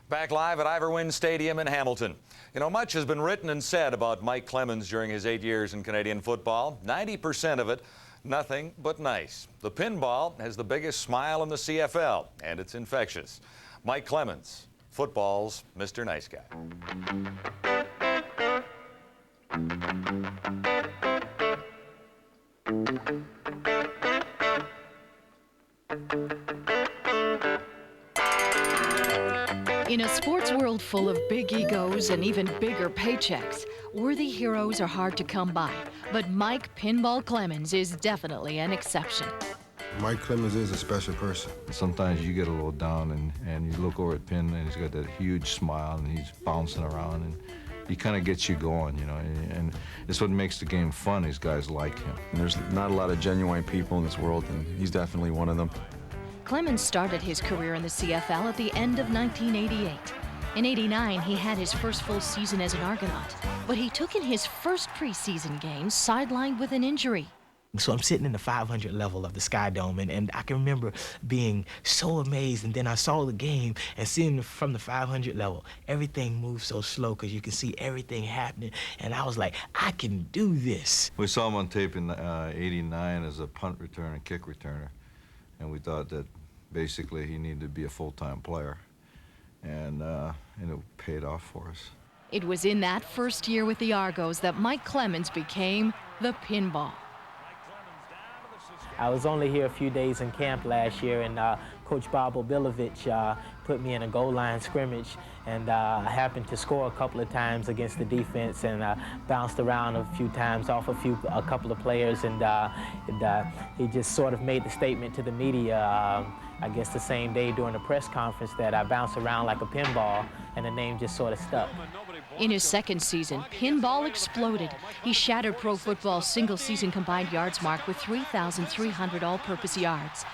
Back live at Iverwin Stadium in Hamilton. You know, much has been written and said about Mike Clemons during his 8 years in Canadian football. 90% of it, nothing but nice. The Pinball has the biggest smile in the CFL, and it's infectious. Mike Clemons, football's Mr. Nice Guy. In a sports world full of big egos and even bigger paychecks, worthy heroes are hard to come by. But Mike Pinball Clemons is definitely an exception. Mike Clemons is a special person. Sometimes you get a little down and you look over at Pin and he's got that huge smile and he's bouncing around and he kind of gets you going, you know, and it's what makes the game fun. These guys like him. And there's not a lot of genuine people in this world, and he's definitely one of them. Clemons started his career in the CFL at the end of 1988. In '89, he had his first full season as an Argonaut, but he took in his first preseason game sidelined with an injury. So I'm sitting in the 500 level of the Sky Dome, and I can remember being so amazed, and then I saw the game and seeing from the 500 level, everything moves so slow because you can see everything happening, and I was like, I can do this. We saw him on tape in '89 as a punt returner and kick returner, and we thought that basically he needed to be a full-time player, and it paid off for us. It was in that first year with the Argos that Mike Clemons became the Pinball. I was only here a few days in camp last year, and Coach Bob Obilovich put me in a goal line scrimmage, and I happened to score a couple of times against the defense, and bounced around a few times off a couple of players, and he just sort of made the statement to the media, I guess the same day during the press conference, that I bounced around like a pinball, and the name just sort of stuck. In his second season, Pinball exploded. He shattered pro football's single-season combined yards mark with 3,300 all-purpose yards.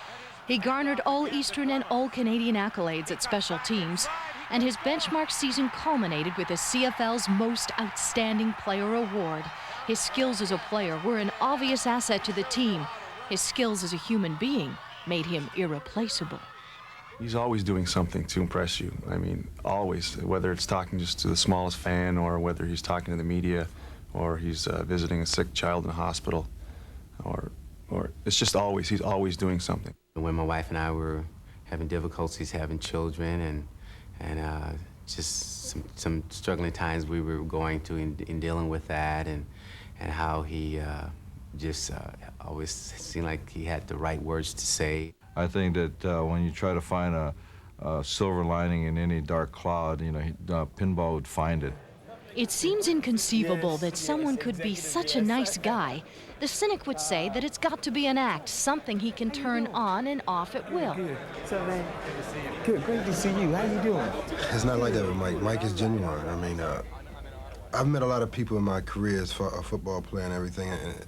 He garnered All-Eastern and All-Canadian accolades at special teams, and his benchmark season culminated with the CFL's Most Outstanding Player Award. His skills as a player were an obvious asset to the team. His skills as a human being made him irreplaceable. He's always doing something to impress you. I mean, always, whether it's talking just to the smallest fan or whether he's talking to the media or he's visiting a sick child in a hospital or it's just always, he's always doing something. When my wife and I were having difficulties having children and just some struggling times we were going to in dealing with that, and how he just always seemed like he had the right words to say. I think that when you try to find a silver lining in any dark cloud, you know, Pinball would find it. It seems inconceivable that someone could be such a nice guy. The cynic would say that it's got to be an act, something he can turn on and off at will. What's up, man? Good, great to see you. How you doing? It's not like that with Mike. Mike is genuine. I mean, I've met a lot of people in my career as a football player and everything, and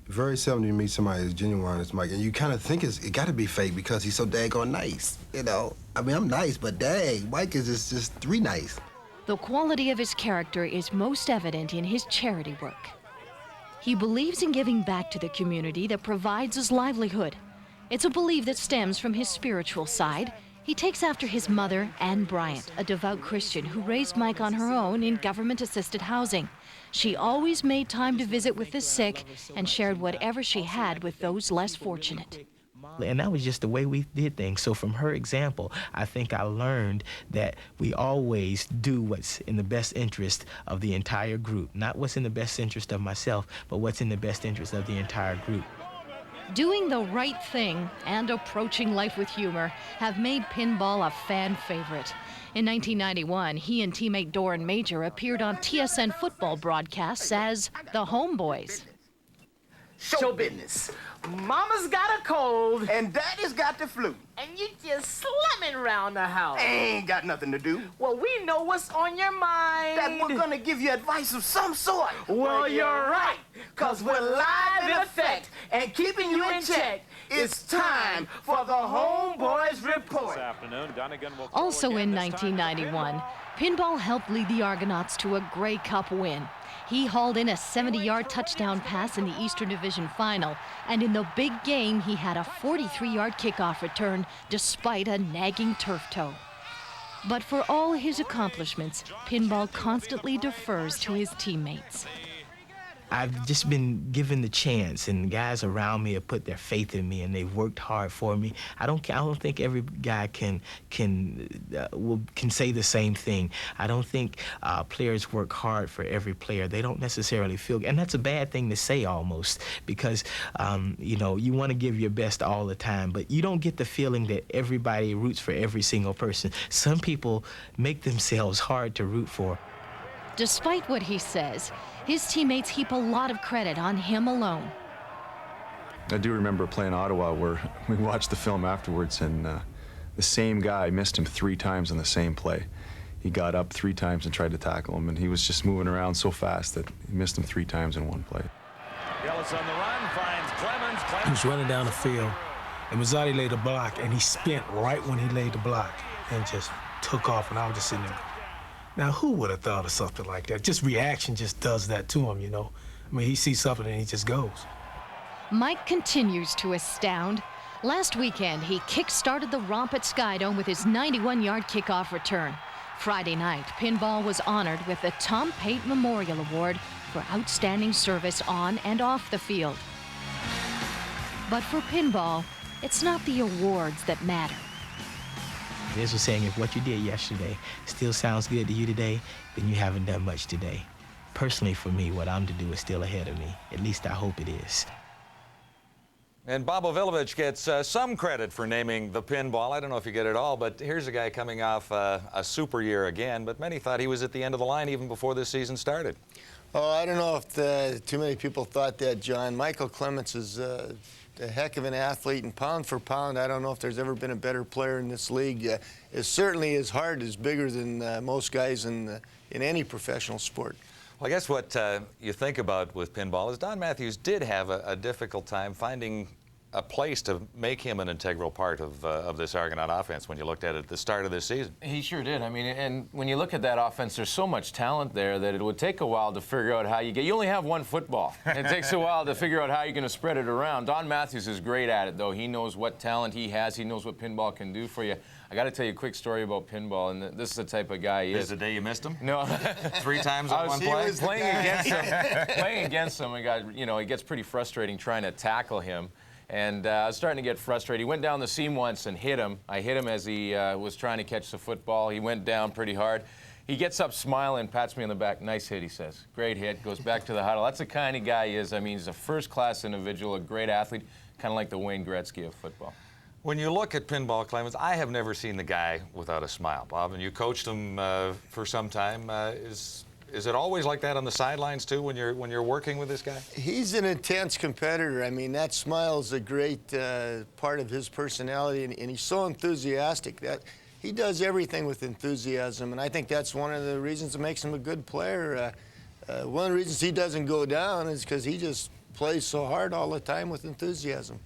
very seldom you meet somebody as genuine as Mike, and you kind of think it got to be fake because he's so daggone nice, you know? I mean, I'm nice, but dang, Mike is just three nice. The quality of his character is most evident in his charity work. He believes in giving back to the community that provides his livelihood. It's a belief that stems from his spiritual side. He takes after his mother, Ann Bryant, a devout Christian who raised Mike on her own in government-assisted housing. She always made time to visit with the sick and shared whatever she had with those less fortunate. And that was just the way we did things. So from her example, I think I learned that we always do what's in the best interest of the entire group. Not what's in the best interest of myself, but what's in the best interest of the entire group. Doing the right thing and approaching life with humor have made Pinball a fan favorite. In 1991, he and teammate Doran Major appeared on TSN football broadcasts as the Homeboys. Show business. Mama's got a cold. And Daddy's got the flu. And you just slumming around the house. Ain't got nothing to do. Well, we know what's on your mind. That we're gonna give you advice of some sort. Well, you're right. Cause we're live in effect and keeping you in check. It's time for the Homeboys Report. Also in 1991, Pinball helped lead the Argonauts to a Grey Cup win. He hauled in a 70-yard touchdown pass in the Eastern Division Final, and in the big game, he had a 43-yard kickoff return despite a nagging turf toe. But for all his accomplishments, Pinball constantly defers to his teammates. I've just been given the chance, and the guys around me have put their faith in me, and they've worked hard for me. I don't think every guy can say the same thing. I don't think players work hard for every player. They don't necessarily feel, and that's a bad thing to say almost, because you know, you want to give your best all the time, but you don't get the feeling that everybody roots for every single person. Some people make themselves hard to root for. Despite what he says, his teammates heap a lot of credit on him alone. I do remember playing Ottawa where we watched the film afterwards, and the same guy missed him 3 times on the same play. He got up 3 times and tried to tackle him, and he was just moving around so fast that he missed him 3 times in one play. Gillis on the run, finds Clemons. He was running down the field, and Mazzotti laid a block, and he spent right when he laid the block and just took off, and I was just sitting there. Now, who would have thought of something like that? Just reaction just does that to him, you know? I mean, he sees something and he just goes. Mike continues to astound. Last weekend, he kick-started the romp at Skydome with his 91-yard kickoff return. Friday night, Pinball was honored with the Tom Pate Memorial Award for outstanding service on and off the field. But for Pinball, it's not the awards that matter. This was saying, if what you did yesterday still sounds good to you today, then you haven't done much today. Personally, for me, what I'm to do is still ahead of me. At least I hope it is. And Bob Ovilovich gets some credit for naming the Pinball. I don't know if you get it all, but here's a guy coming off a super year again, but many thought he was at the end of the line even before this season started. Oh, I don't know if too many people thought that, John. Michael Clemons is a heck of an athlete, and pound for pound, I don't know if there's ever been a better player in this league. It certainly his heart is bigger than most guys in any professional sport. Well, I guess what you think about with Pinball is Don Matthews did have a difficult time finding a place to make him an integral part of this Argonaut offense when you looked at it at the start of this season. He sure did. I mean, and when you look at that offense, there's so much talent there that it would take a while to figure out how you only have one football. It takes a while to figure out how you're going to spread it around. Don Matthews is great at it, though. He knows what talent he has. He knows what Pinball can do for you. I got to tell you a quick story about Pinball, and this is the type of guy he is. Is the day you missed him? No. 3 times on one play? Playing against him, it gets pretty frustrating trying to tackle him. And I was starting to get frustrated. He went down the seam once and hit him. I hit him as he was trying to catch the football. He went down pretty hard. He gets up smiling, pats me on the back. Nice hit, he says. Great hit. Goes back to the huddle. That's the kind of guy he is. I mean, he's a first-class individual, a great athlete, kind of like the Wayne Gretzky of football. When you look at Pinball Clemons, I have never seen the guy without a smile, Bob, and you coached him for some time. Is it always like that on the sidelines, too, when you're working with this guy? He's an intense competitor. I mean, that smile is a great part of his personality, and he's so enthusiastic that he does everything with enthusiasm, and I think that's one of the reasons that makes him a good player. One of the reasons he doesn't go down is because he just plays so hard all the time with enthusiasm.